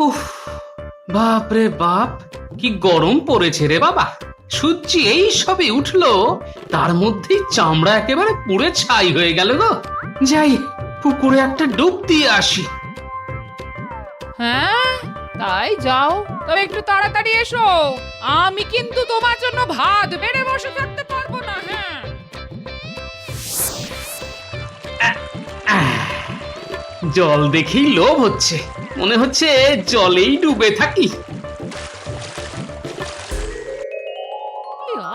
উফ, বাপ রে বাপ, কি গরম পড়েছে রে বাবা। সূর্য এই সবে উঠলো, তার মধ্যেই চামড়া একেবারে পুড়ে ছাই হয়ে গেল গো। যাই, পুকুরে একটা ডুব দিয়ে আসি। হ্যাঁ, তাই যাও, তবে একটু তাড়াতাড়ি এসো। আমি কিন্তু তোমার জন্য ভাত বেড়ে বসে থাকতে পারবো না। হ্যাঁ, জল দেখেই লোভ হচ্ছে, মনে হচ্ছে জলেই ডুবে থাকি।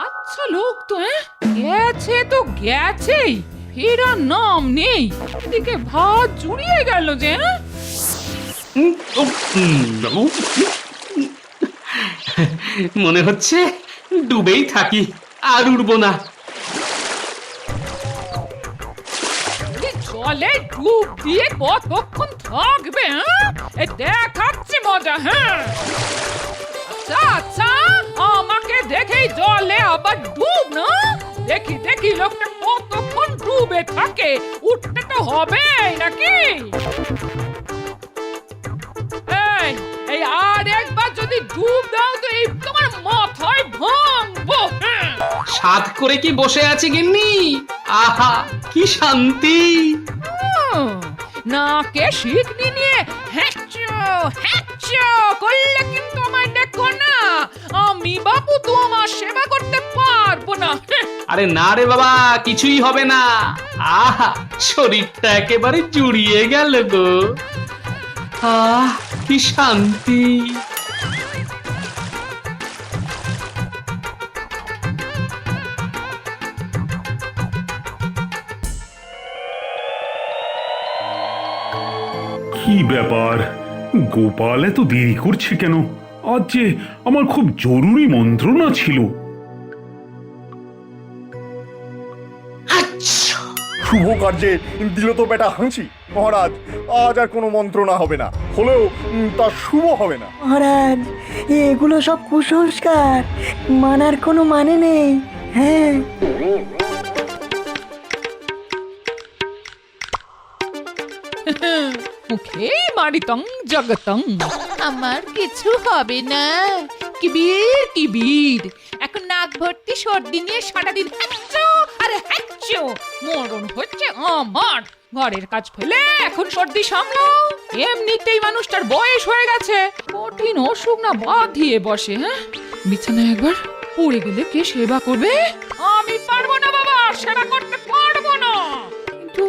আচ্ছা লোক তো, গেছে তো গেছেই, ফেরার নাম নেই। এদিকে ভাত জুড়িয়ে গেল যে। মনে হচ্ছে ডুবেই থাকি, আর উঠবো না। জলে ডুব দিয়ে কতক্ষণ থাকবে? দেখাচ্ছি মজা। হ্যাঁ, আচ্ছা আচ্ছা, আমাকে দেখেই জলে আবার ডুব না? দেখি দেখি লোকটা কতক্ষণ ডুবে থাকে, উঠতে তো হবে নাকি? এই আর একবার যদি ডুব দাও তো এই তোমার মাথায় ভাঙবো। সাধ করে কি বসে আছি গিন্নি? আহা, কি শান্তি। নাকে শিকনি নিয়ে হ্যাঁচো হ্যাঁচো করলে কিন্তু আমায় দেখো না, আমি বাবু তোমার সেবা করতে পারবো না। আরে না রে বাবা, কিছুই হবে না। আহা, শরীরটা একেবারে জুড়িয়ে গেল গো। আহ, কি শান্তি। কি ব্যাপার, গোপাল এত দেরি করছে কেন? আজ যে আমার খুব জরুরি মন্ত্রণা ছিল। শুভ কার্যে দিল তো বেটা হাঁচি। মহারাজ, আজ আর কোনো মন্ত্রণা হবে না, হলেও তা শুভ হবে না। মহারাজ, এগুলো সব কুসংস্কার, মানার কোনো মানে নেই। হ্যাঁ, মুখে মারিতং জগতং। আমার কিছু হবে না। কিবির কিবির, এখন নাক ভর্তি সর্দি নিয়ে সারাদিন হ্যাঁচো আর হ্যাঁচো। মরণ হচ্ছে আমার। ঘরের কাজ ফেলে এখন সর্দি সামলাও। এমনিতেই মানুষটার বয়স হয়ে গেছে, কঠিন অসুখ না বাঁধিয়ে বসে। হ্যাঁ, বিছানায় একবার পড়ে গেলে কে সেবা করবে? আমি পারবো না বাবা, সেবা করতে পারবো না। কিন্তু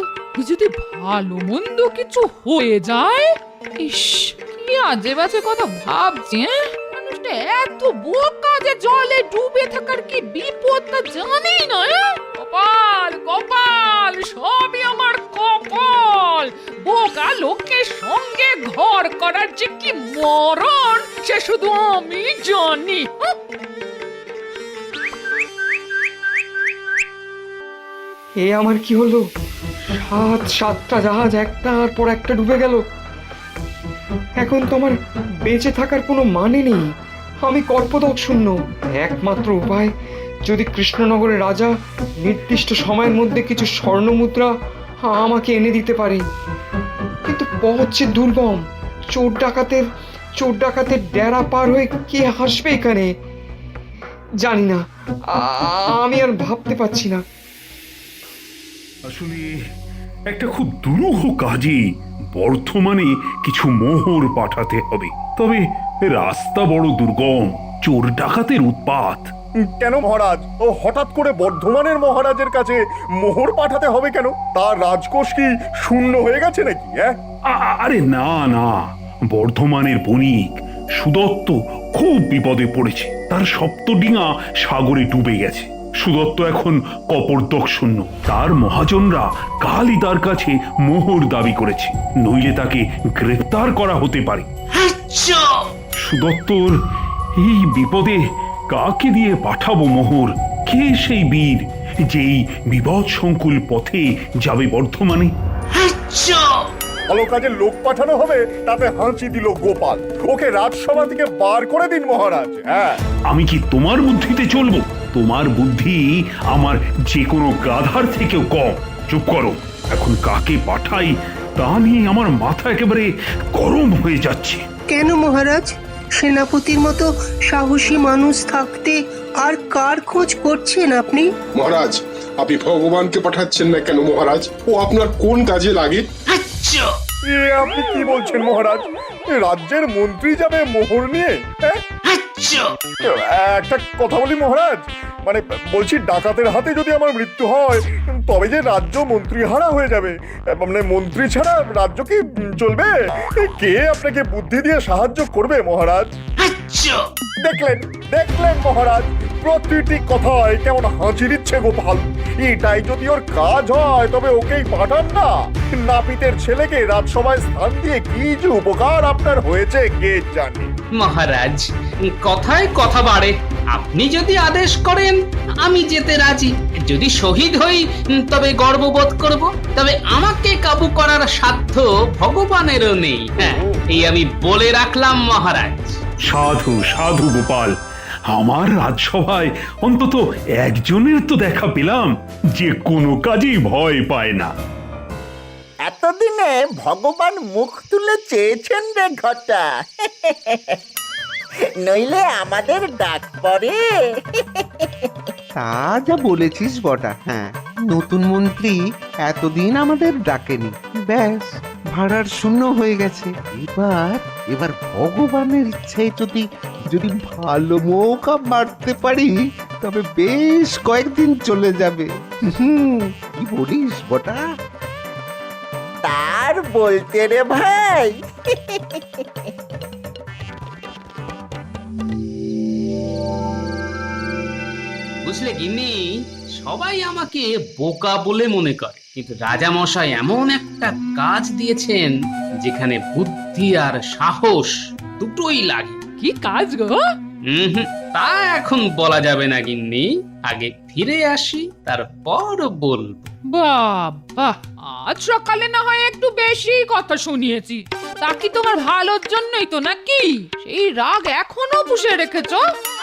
যদি ভালো মন্দ কিছু হয়ে যায়, ইস, কি আজে বাজে কথা ভাবছি। মানুষটা এত বোকা যে জলে ডুবে থাকার কি বিপদ তা জানেই না। কপাল কপাল, সবই আমার কপাল। বোকা লোকের সঙ্গে ঘর করার যে কি মরণ, সে শুধু আমি জানি। এ আমার কি হলো? সাতটা জাহাজ একটার পর একটা ডুবে গেল। এখন তো আমার বেঁচে থাকার কোনো মানে নেই। আমি কর্পদক শূন্য। একমাত্র উপায়, যদি কৃষ্ণনগরের রাজা নির্দিষ্ট সময়ের মধ্যে কিছু স্বর্ণমুদ্রা আমাকে এনে দিতে পারে। কিন্তু পথ যে দুর্গম। চোর ডাকাতের ডেরা পার হয়ে কে আসবে এখানে? জানি না, আমি আর ভাবতে পারছি না। আসলে একটা খুব দুরূহ কাজে বর্ধমানে কিছু মোহর পাঠাতে হবে। তবে রাস্তা বড় দুর্গম, চোর ডাকাতের উৎপাত। কেন মহারাজ, ও হঠাৎ করে বর্ধমানের মহারাজের কাছে মোহর পাঠাতে হবে কেন? তার রাজকোষ কি শূন্য হয়ে গেছে নাকি? আরে না না, বর্ধমানের বণিক সুদত্ত খুব বিপদে পড়েছে। তার সপ্তডিঙা সাগরে ডুবে গেছে। সুদত্ত এখন কপর্দক শূন্য। তার মহাজনরা কালই তার কাছে মোহর দাবি করেছে, নইলে তাকে গ্রেফতার করা হতে পারে। সুদত্তর এই বিপদে কাকে দিয়ে পাঠাবো মোহর? কে সেই বীর যেই বিপদ সংকুল পথে যাবে বর্ধমানে? ভালো কাজে লোক পাঠানো হবে, তাতে হাঁচি দিল গোপাল। ওকে রাজসভা থেকে বার করে দিন মহারাজ। হ্যাঁ, আমি কি তোমার বুদ্ধিতে চলবো? তোমার বুদ্ধি আমার যে কোনো গাধার থেকেও কম। চুপ করো, এখন কাকে পাঠাই তা নিয়ে আমার মাথা একেবারে গরম হয়ে যাচ্ছে। কেন মহারাজ? সেনাপতির মতো সাহসী মানুষ থাকতে আর কার খোঁজ করছেন আপনি? মহারাজ, আপনি ভগবানকে পাঠাচ্ছেন না কেন মহারাজ? ও আপনার কোন কাজে লাগে? আচ্ছা, এ আপনি কি বলছেন মহারাজ? রাজ্যের মন্ত্রী যাবে মোহর নিয়ে? হ্যাঁ? আচ্ছা। একটা কথা বলি মহারাজ, মানে বলছি ডাকাতের হাতে যদি আমার মৃত্যু হয় তবে যে রাজ্য মন্ত্রী হারা হয়ে যাবে। মানে মন্ত্রী ছাড়া রাজ্য কি চলবে? কে আপনাকে বুদ্ধি দিয়ে সাহায্য করবে মহারাজ? আচ্ছা। দেখলেন দেখলেন মহারাজ, প্রতিটি কথায় কেমন হাঁচি দিচ্ছে গোপাল। এটাই যদি ওর কাজ হয় তবে ওকেই পাঠান না। নাপিতের ছেলেকে রাজসভায় স্থান দিয়ে কি যে উপকার আপনার হয়েছে কে জানে। মহারাজ, কথায় কথা বাড়ে। আপনি যদি আদেশ করেন আমি যেতে রাজি। যদি শহীদ হই তবে গর্ববোধ করব। তবে আমাকে কাবু করার সাধ্য ভগবানেরও নেই। হ্যাঁ, এই আমি বলে রাখলাম মহারাজ। সাধু সাধু গোপাল, আমার রাজসভায় অন্তত একজনের তো দেখা পেলাম যে কোনো কাজেই ভয় পায় না। এতদিনে ভগবান মুখ তুলে চেয়েছেন রে ঘটা, নইলে আমাদের ডাক পড়ে। তা যা বলেছিস বটা, হ্যাঁ, নতুন মন্ত্রী এতদিন আমাদের ডাকেনি, ব্যাস ভাড়ার শূন্য হয়ে গেছে। এবার ভগবানের ইচ্ছায় যদি যদি ভালো মৌকা মারতে পারি তবে বেশ কয়েকদিন চলে যাবে। কি বলিস বটা? তার বলতে রে ভাই। বুঝলে গিন্নি, সবাই আমাকে বোকা বলে মনে করে, কিন্তু রাজা মশাই এমন একটা কাজ দিয়েছেন যেখানে বুদ্ধি আর সাহস দুটোই লাগে। কি কাজ গো? তা এখন বলা যাবে না গিন্নি, আগে ফিরে আসি তারপর বলবো। বাবা, আজ সকালে না হয় একটু বেশি কথা শুনিয়েছি। তা কি তোমার ভালোর জন্যই তো নাকি? সেই রাগ এখনো পুষে রেখেছো?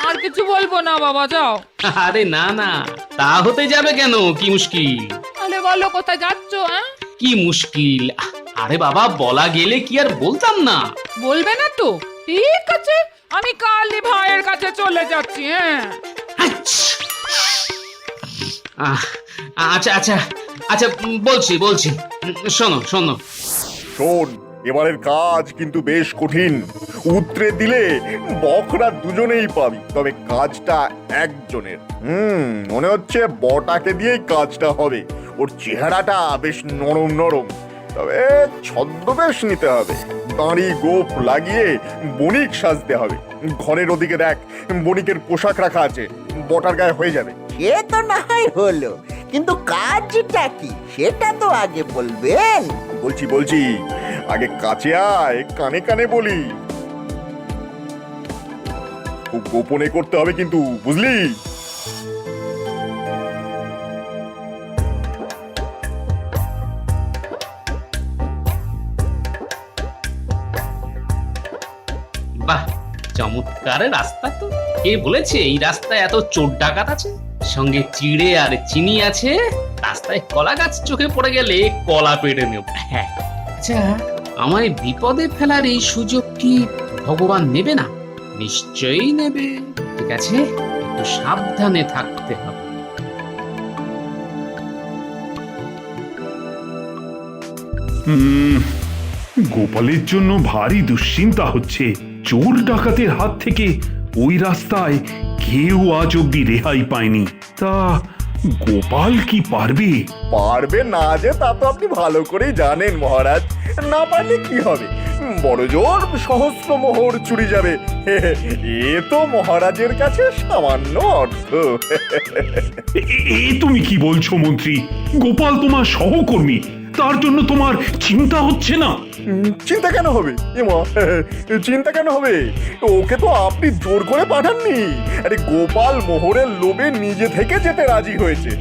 আর কিছু বলবো না বাবা, যাও। আরে না না, তা হতে যাবে কেন? কি মুশকিল? তাহলে বলো কোথায় যাচ্ছ? হ্যাঁ, কি মুশকিল? আরে বাবা, বলা গেলে কি আর বলতাম না? বলবে না তো? ঠিক আছে, আমি কালই ভাইয়ের কাছে চলে যাচ্ছি। হ্যাঁ, আচ্ছা আচ্ছা আচ্ছা, বলছি। শোনো। শোন, এবারের কাজ কিন্তু বেশ কঠিন। উতরে দিলে বখরা দুজনেই পাবি, তবে কাজটা একজনের। মনে হচ্ছে বটাকে দিয়েই কাজটা হবে। ওর চেহারাটা বেশ নরম নরম, তবে ছদ্মবেশ নিতে হবে। দাঁড়ি গোপ লাগিয়ে বণিক সাজতে হবে। ঘরের ওদিকে দেখ, বণিকের পোশাক রাখা আছে, বটার গায়ে হয়ে যাবে। সে তো না হয় হলো, কিন্তু কাজটা কি সেটা তো আগে বলবেন। বলছি, আগে কাছে আয়, কানে কানে বলি। খুব গোপনে করতে হবে কিন্তু, বুঝলি? বাহ, চমৎকার রাস্তা তো। কে বলেছে এই রাস্তায় এত চোর ডাকাত আছে? সঙ্গে চিড়ে আর চিনি আছে। রাস্তায় কলা গাছ চোখে পড়ে গেলে কলা পেড়ে নেব। হ্যাঁ, আচ্ছা, আমায় বিপদে ফেলার এই সুযোগ কি ভগবান নেবে না? নিশ্চয়ই নেবে। ঠিক আছে, একটু সাবধানে থাকতে হবে। গোপালের জন্য ভারী দুশ্চিন্তা হচ্ছে। চোর ডাকাতের হাত থেকে ওই রাস্তায় কেউ আজ অব্দি রেহাই পায়নি। তা গোপাল কি পারবে? পারবে না যে তা তো আপনি ভালো করেই জানেন মহারাজ। না পারলে কি হবে? বড় জোর সহস্র মোহর চুরি যাবে। এ তো মহারাজের কাছে সামান্য অর্থ। এ তুমি কি বলছো মন্ত্রী? গোপাল তোমার সহকর্মী, তার জন্য তোমার চিন্তা হচ্ছে না? চিন্তা কেন হবে? চিন্তা কেন হবে? ওকে তো আপনি জোর করে পাঠাননি। আরে গোপাল মোহরের লোভে নিজে থেকে যেতে রাজি হয়েছে।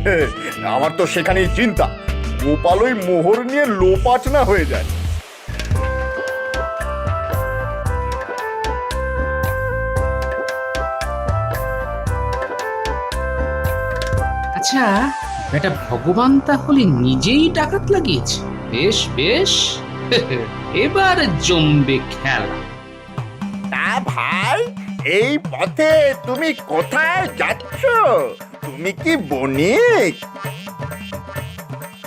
আমার তো সেখানেই চিন্তা, গোপাল ওই মোহর নিয়ে লোপাট না হয়ে যায়। আচ্ছা, বেটা ভগবান তাহলে নিজেই ডাকাত লাগিয়েছে? বেশ বেশ এবার জমবে খেলা। তা ভাই, এই পথে তুমি কোথায় যাচ্ছ? তুমি কি বণিক?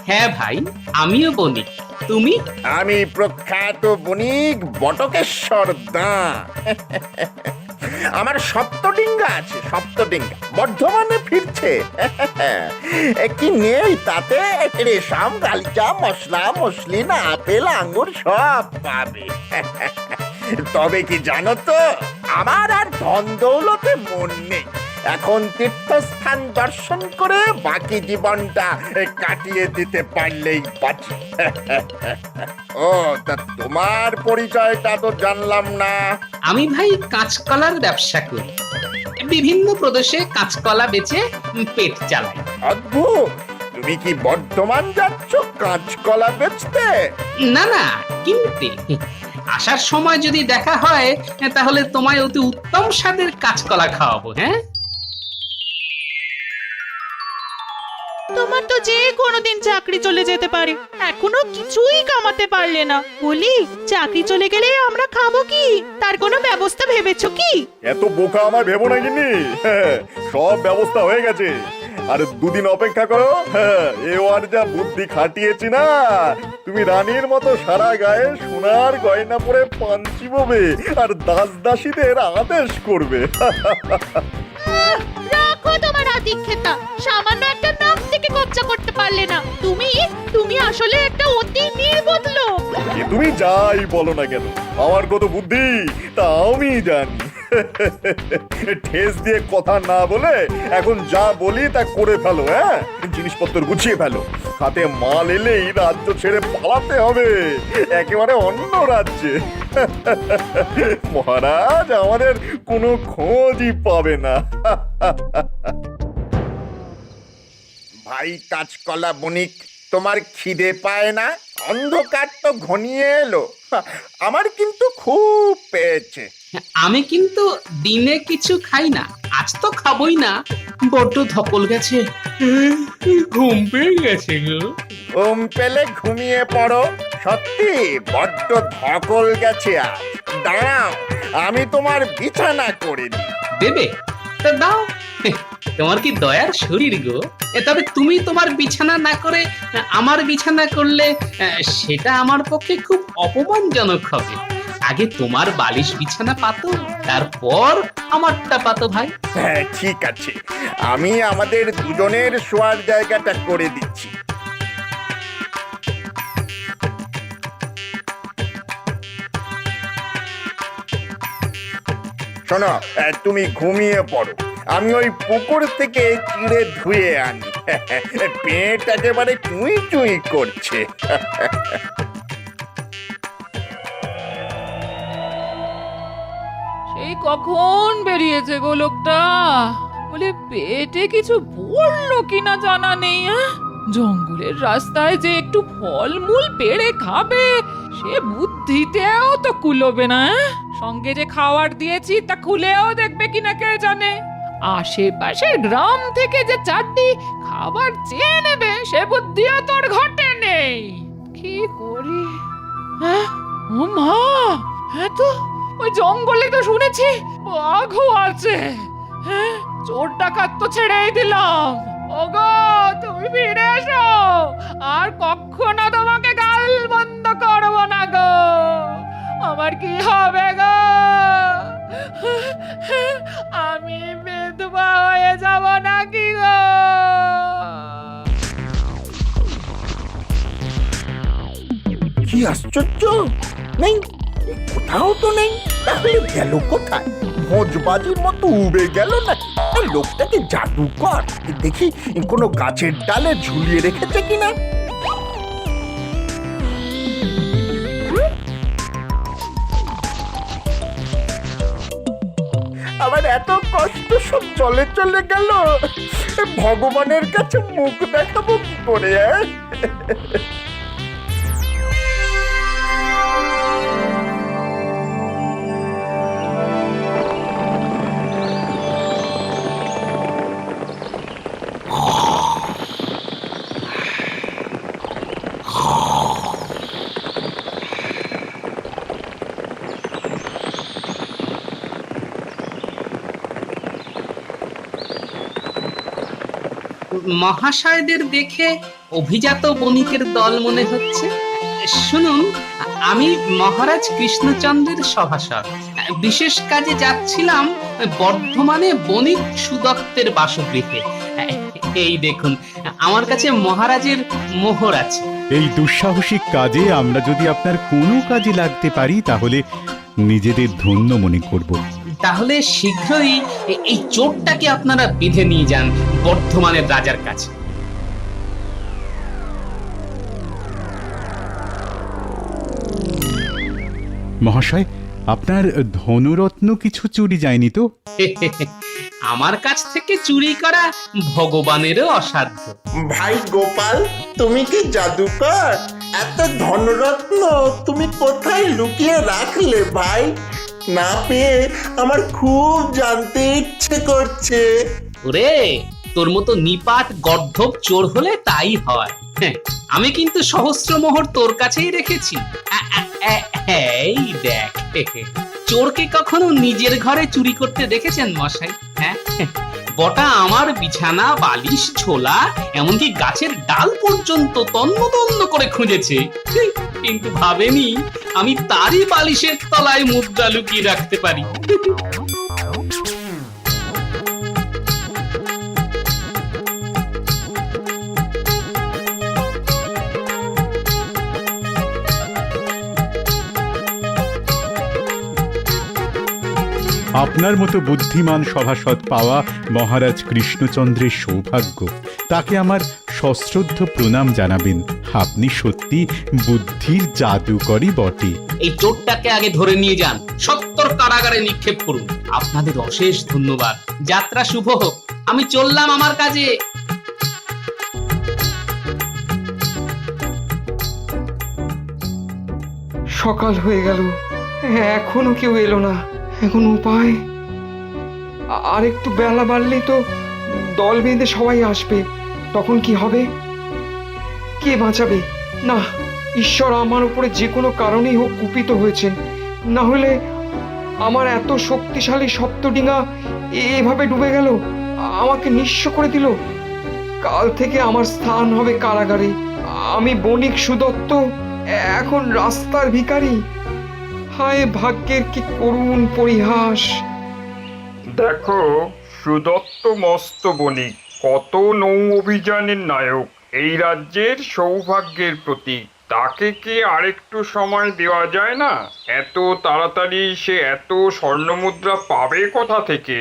হ্যাঁ ভাই, আমিও বণিক। তুমি? আমি প্রখ্যাত বণিক বটকেশ্বর দাঁ। আমার সপ্তডিঙ্গা আছে, সপ্তডিঙ্গা বর্ধমানে ফিরছে। কি নেই তাতে? রেশম, গালিচা, মশলা, মসলিন, আপেল, আঙ্গুর সব পাবে। তবে কি জানো তো, আমার আর ধন দৌলতে মন নেই। এখন তীর্থস্থান দর্শন করে বাকি জীবনটা কাটিয়ে দিতে পারলেই বাঁচি। ও তা তোমার পরিচয়টা তো জানলাম না। আমি ভাই কাঁচকলার ব্যবসা করি, বিভিন্ন প্রদেশে কাঁচকলা বেচে পেট চালাই। অদ্ভুত, তুমি কি বর্ধমান যাচ্ছ কাঁচকলা বেচতে? না না, কিনতে। আসার সময় যদি দেখা হয় তাহলে তোমায় অতি উত্তম স্বাদের কাঁচকলা খাওয়াবো। হ্যাঁ, তোমার তো যে কোনোদিন চাকরি চলে যেতে পারে, এখনো কিছুই কামাতে পারলে না। বলি, চাকরি চলে গেলে আমরা খাবো কি? তার কোনো ব্যবস্থা ভেবেছো কি? এত বোকা আমার ভেবো না কিনি। সব ব্যবস্থা হয়ে গেছে, আর দুদিন অপেক্ষা করো। এবার যা বুদ্ধি খাটিয়েছি না, তুমি রানীর মতো সারা গায়ে সোনার গয়না পরে পাঞ্চি ববে আর দাস দাসীদের আদেশ করবে। রাখো তোমার আদিক্ষেতা, সামান্য একটা নাম থেকে কবজা করতে পারলে না। তুমি আসলে একটা অতি নির্বোধ লোক। এ তুমি যাই বলো না কেন, আমার কত বুদ্ধি তা আমি জানি। ঠেস দিয়ে কথা না বলে এখন যা বলি তা করে ফেলো। হ্যাঁ, জিনিসপত্র গুছিয়ে ফেলো। হাতে মাল এলেই রাজ্য ছেড়ে পালাতে হবে একেবারে অন্য রাজ্যে। মহারাজ আমাদের কোনো খোঁজই পাবে না। ভাই কাঁচকলা বণিক, তোমার খিদে পায় না? অন্ধকার তো ঘনিয়ে এলো, আমার কিন্তু খুব পেয়েছে। আমি কিন্তু দিনে কিছু খাই না, আজ তো খাবোই না। বড্ড ধকল গেছে, ঘুম পেয়ে গেছে গো। ঘুম পেলে ঘুমিয়ে পড়ো। সত্যি বড্ড ধকল গেছে আজ। দাঁড়াও, আমি তোমার বিছানা করে দিই। দেবে? তা দাও। তোমার কি দয়ার শরীর গো। তবে তুমি তোমার বিছানা না করে আমার বিছানা করলে সেটা আমার পক্ষে খুব অপমানজনক হবে। আগে তোমার বালিশ বিছানা পাতো, তারপর আমারটা পাতো ভাই। হ্যাঁ ঠিক আছে, আমি আমাদের দুজনের শোয়ার জায়গাটা করে দিচ্ছি। শোনো, তুমি ঘুমিয়ে পড়ো, আমি ওই পুকুর থেকে চিড়ে ধুয়ে আনি। পেট একেবারে চুই চুই করছে। সেই কখন বেরিয়েছে গো লোকটা? বলে পেটে কিছু পড়লো কিনা জানা নেই। জঙ্গলের রাস্তায় যে একটু ফলমূল পেড়ে খাবে সে বুদ্ধিতেও তো কুলোবে না। সঙ্গে যে খাবার দিয়েছি তা খুলেও দেখবে কিনা কে জানে। আশেপাশের গ্রাম থেকে যে চারটি খাবার চেয়ে নেবে সে বুদ্ধিও তোর ঘটে নেই। কি করি? ও মা, হ্যাঁ তো ওই জঙ্গলে তো শুনেছি বাঘও আছে। হ্যাঁ, চোর ডাকাত তো ছেড়েই দিলাম। ওগো, তুমি ফিরে এসো, আর কখনো তোমাকে গাল বন্ধ করবো না গো। আমার কি হবে গো? আমি বিধবা হয়ে যাব নাকি গো? কি আশ্চর্য, নেই কোথাও তো নেই। তাহলে গেল কোথায়? ভোজবাজির মতো উবে গেল না? লোকটাকে জাদুকর, দেখি কোনো গাছের ডালে ঝুলিয়ে রেখেছে কিনা। আবার এত কষ্ট সব চলে চলে গেল, ভগবানের কাছে মুখ দেখাবো কি করে? মহাশয়দের দেখে অভিজাত বণিকের দল মনে হচ্ছে। শুনুন, আমি মহারাজ কৃষ্ণচন্দ্রের সভাসদ। বিশেষ কাজে যাচ্ছিলাম বর্ধমানে বণিক সুদত্তের বাসগৃহে। এই দেখুন, আমার কাছে মহারাজের মোহর আছে। এই দুঃসাহসিক কাজে আমরা যদি আপনার কোনো কাজে লাগতে পারি তাহলে নিজেদের ধন্য মনে করব। তাহলে শীঘ্রই এই চোরটাকে আপনারা বেঁধে নিয়ে যান বর্ধমানের রাজার কাছে। মহাশয়, আপনার ধনরত্ন কিছু চুরি যায়নি তো? আমার কাছ থেকে চুরি করা ভগবানেরও অসাধ্য। ভাই গোপাল, তুমি কি জাদুকর? এত ধনরত্ন তুমি কোথায় লুকিয়ে রাখলে ভাই? না পেয়ে আমার খুব জানতে ইচ্ছে করছে। ওরে, তোর মতো নিপাট গর্ধব চোর হলে তাই হয়। আমি কিন্তু সহস্রমোহর তোর কাছেই রেখেছি। এই দেখ, চোরকে কখনো নিজের ঘরে চুরি করতে দেখেছেন মশাই? হ্যাঁ, বটা আমার বিছানা, বালিশ, ঝোলা, এমনকি গাছের ডাল পর্যন্ত তন্ন তন্ন করে খুঁজেছে, কিন্তু ভাবেনি আমি তারই বালিশের তলায় মুদ্রা লুকিয়ে রাখতে পারি। আপনার মতো বুদ্ধিমান সভাসদ পাওয়া মহারাজ কৃষ্ণচন্দ্রের সৌভাগ্য। তাকে আমার সশ্রদ্ধ প্রণাম জানাবেন। আপনি সত্যি বুদ্ধির জাদুকরই বটে। এই চোরটাকে আগে ধরে নিয়ে যান, 70 কারাগারে নিক্ষেপ করুন। আপনাদের অশেষ ধন্যবাদ। যাত্রা শুভ হোক। আমি চললাম আমার কাজে। সকাল হয়ে গেল, এখনো কেউ এলো না। এখন উপায়, আর একটু বেলা বাড়লেই তো দল বেঁধে সবাই আসবে। তখন কি হবে? কে বাঁচাবে? না, ঈশ্বর আমার উপরে যে কোনো কারণেই হোক কুপিত হয়েছেন। না হলে আমার এত শক্তিশালী সপ্তডিঙা এভাবে ডুবে গেল, আমাকে নিঃস্ব করে দিল। কাল থেকে আমার স্থান হবে কারাগারে। আমি বণিক সুদত্ত এখন রাস্তার ভিখারি। হায় ভাগ্যের কি করুণ পরিহাস! দেখো, সুদত্ত মস্ত বণিক, কত নৌ অভিযানের নায়ক, এই রাজ্যের সৌভাগ্যের প্রতীক। তাকে কি আরেকটু সময় দেওয়া যায় না? এত তাড়াতাড়ি সে এত স্বর্ণমুদ্রা পাবে কোথা থেকে?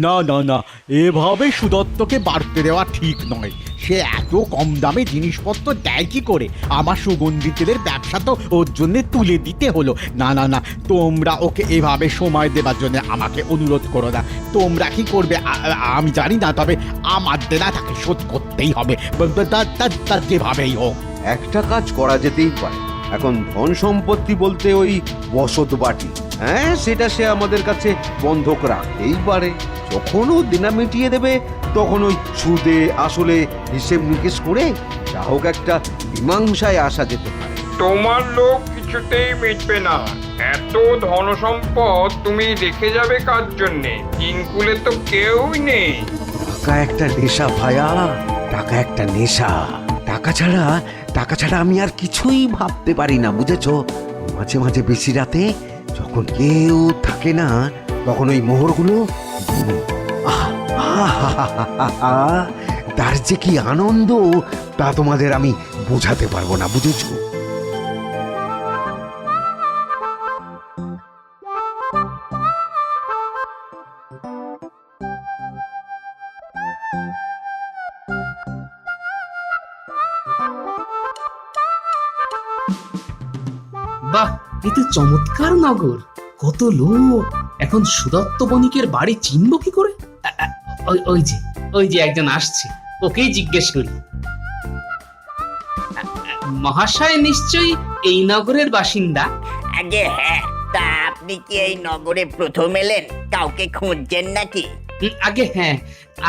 না না না, এভাবে সুদত্তকে বাড়তে দেওয়া ঠিক নয়। সে এত কম দামে জিনিসপত্র দেয় কি করে? আমার সুগন্ধি তেলের ব্যবসা তো ওর জন্য তুলে দিতে হলো। না না না, তোমরা ওকে এভাবে সময় দেবার জন্য আমাকে অনুরোধ করো না। তোমরা কি করবে আমি জানি না, তবে আমার দেনা তাকে শোধ করতেই হবে, তার যেভাবেই হোক। একটা কাজ করা যেতেই পারে। এখন ধন সম্পত্তি বলতে ওই বসত বাটি, হ্যাঁ, সেটা সে আমাদের কাছে বন্ধক রাখতেই পারে। যখন ও দেনা মিটিয়ে দেবে তখন ওই সুদে আসলে হিসেব নিকেশ করে যা হোক একটা মীমাংসায় আসা যেতে পারে। তোমার লোক কিছুতেই মিটবে না। এত ধন সম্পদ তুমি রেখে যাবে কার জন্যে? কিনকুলে তো কেউই নেই। টাকা একটা নেশা ভায়া, টাকা একটা নেশা। টাকা ছাড়া আমি আর কিছুই ভাবতে পারি না, বুঝেছো? মাঝে মাঝে বেশি রাতে যখন কেউ থাকে না, তখন ওই মোহরগুলো তার যে কি আনন্দ তা তোমাদের আমি বোঝাতে পারবো না, বুঝেছো? বাহ, এ তো চমৎকার নগর। কত লোক। এখন সুদত্ত বণিকের বাড়ি চিনব কি করে? ওই যে একজন আসছে, ওকেই জিজ্ঞেস করি। মহাশয় নিশ্চয়ই এই নগরের বাসিন্দা? আগে হ্যাঁ, তা আপনি কি এই নগরে প্রথম এলেন? কাউকে খুঁজছেন নাকি? আগে হ্যাঁ,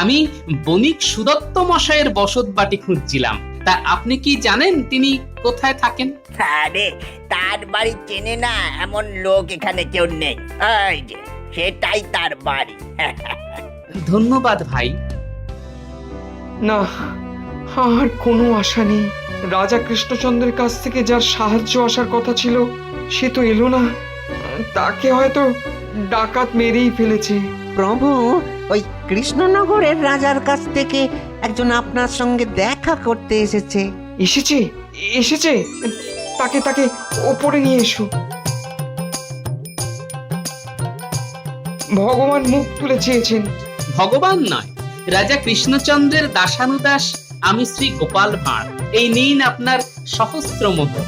আমি বণিক সুদত্ত মশাইয়ের বসত বাটি খুঁজছিলাম। তা আপনি কি জানেন তিনি কোথায় থাকেন? আরে, তার বাড়ি চেনে না এমন লোক এখানে কেউ নেই। এই যে, সেটাই তার বাড়ি। ধন্যবাদ ভাই। না, আর কোনো আশা নেই। রাজা কৃষ্ণচন্দ্রের কাছ থেকে যার সাহায্য আসার কথা ছিল সে তো এলো না। তাকে হয়তো ডাকাত মেরেই ফেলেছে। প্রভু, ওই কৃষ্ণনগরের রাজার কাছ থেকে একজন আপনার সঙ্গে দেখা করতে এসেছে। এসেছে এসেছে তাকে তাকে ওপরে নিয়ে এসো। ভগবান মুখ তুলে চেয়েছেন। ভগবান নয়, রাজা কৃষ্ণচন্দ্রের দাসানুদাস আমি শ্রী গোপাল ভাঁড়। এই নিন আপনার সহস্র মোহর।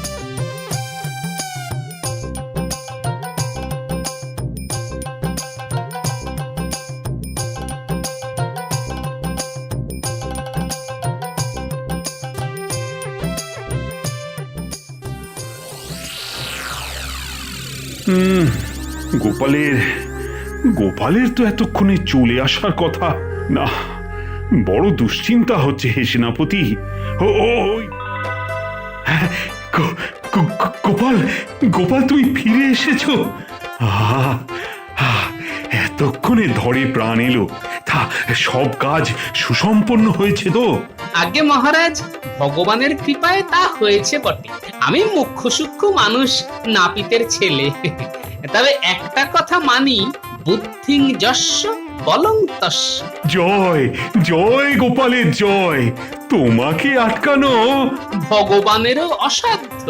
গোপালের গোপালের তো এতক্ষণে চলে আসার কথা না। বড় দুশ্চিন্তা হচ্ছে হে সেনাপতি। হ্যাঁ, গোপাল গোপাল তুমি ফিরে এসেছো। এতক্ষণে ধরে প্রাণ এলো। তা সব কাজ সুসম্পন্ন হয়েছে তো? আগে মহারাজ, ভগবানের কৃপায় তা হয়েছে বটে। আমি মুখ্য সূক্ষ্ম মানুষ, নাপিতের ছেলে। তবে একটা কথা মানি, বুদ্ধিং যস্য বলং তস্য। জয় জয় গোপালের জয়। তোমাকে আটকানো ভগবানেরও অসাধ্য।